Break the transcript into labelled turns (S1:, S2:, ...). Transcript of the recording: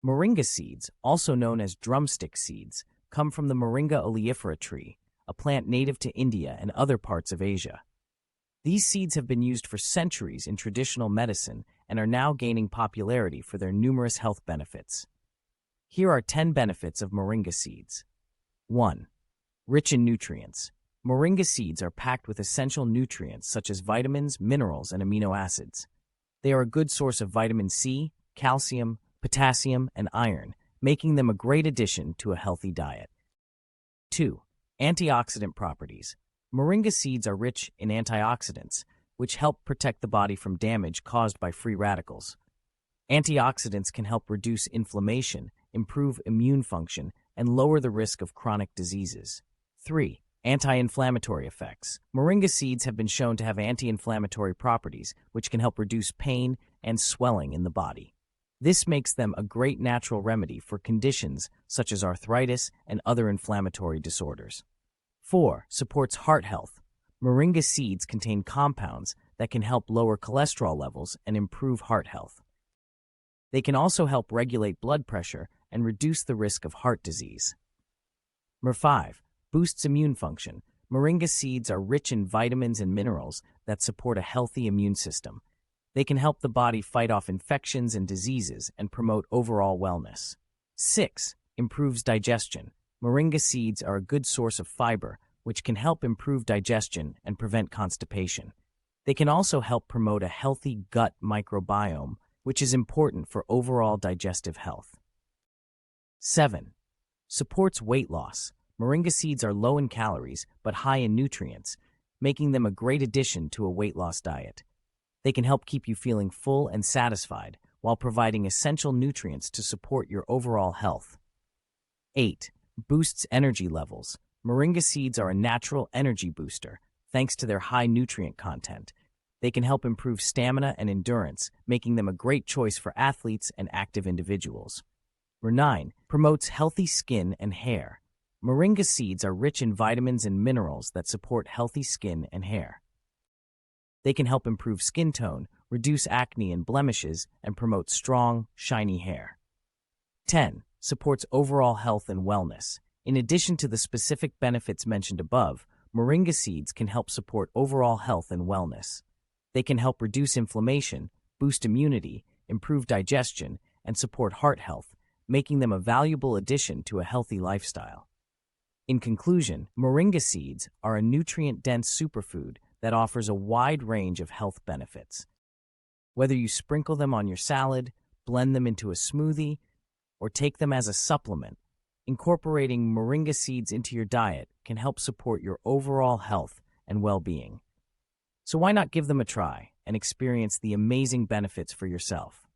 S1: Moringa seeds, also known as drumstick seeds, come from the Moringa oleifera tree, a plant native to India and other parts of Asia. These seeds have been used for centuries in traditional medicine and are now gaining popularity for their numerous health benefits. Here are 10 benefits of moringa seeds. 1. Rich in nutrients. Moringa seeds are packed with essential nutrients such as vitamins, minerals, and amino acids. They are a good source of vitamin C, calcium, potassium, and iron, making them a great addition to a healthy diet. 2. Antioxidant properties. Moringa seeds are rich in antioxidants, which help protect the body from damage caused by free radicals. Antioxidants can help reduce inflammation, improve immune function, and lower the risk of chronic diseases. 3. Anti-inflammatory effects. Moringa seeds have been shown to have anti-inflammatory properties, which can help reduce pain and swelling in the body. This makes them a great natural remedy for conditions such as arthritis and other inflammatory disorders. 4. Supports heart health. Moringa seeds contain compounds that can help lower cholesterol levels and improve heart health. They can also help regulate blood pressure and reduce the risk of heart disease. 5. Boosts immune function. Moringa seeds are rich in vitamins and minerals that support a healthy immune system. They can help the body fight off infections and diseases and promote overall wellness. 6. Improves digestion. Moringa seeds are a good source of fiber, which can help improve digestion and prevent constipation. They can also help promote a healthy gut microbiome, which is important for overall digestive health. 7. Supports weight loss. Moringa seeds are low in calories but high in nutrients, making them a great addition to a weight loss diet. They can help keep you feeling full and satisfied while providing essential nutrients to support your overall health. 8. Boosts energy levels. Moringa seeds are a natural energy booster, thanks to their high nutrient content. They can help improve stamina and endurance, making them a great choice for athletes and active individuals. 9. Promotes healthy skin and hair. Moringa seeds are rich in vitamins and minerals that support healthy skin and hair. They can help improve skin tone, reduce acne and blemishes, and promote strong, shiny hair. 10. Supports overall health and wellness. In addition to the specific benefits mentioned above, moringa seeds can help support overall health and wellness. They can help reduce inflammation, boost immunity, improve digestion, and support heart health, making them a valuable addition to a healthy lifestyle. In conclusion, moringa seeds are a nutrient-dense superfood that offers a wide range of health benefits. Whether you sprinkle them on your salad, blend them into a smoothie, or take them as a supplement, incorporating moringa seeds into your diet can help support your overall health and well-being. So why not give them a try and experience the amazing benefits for yourself?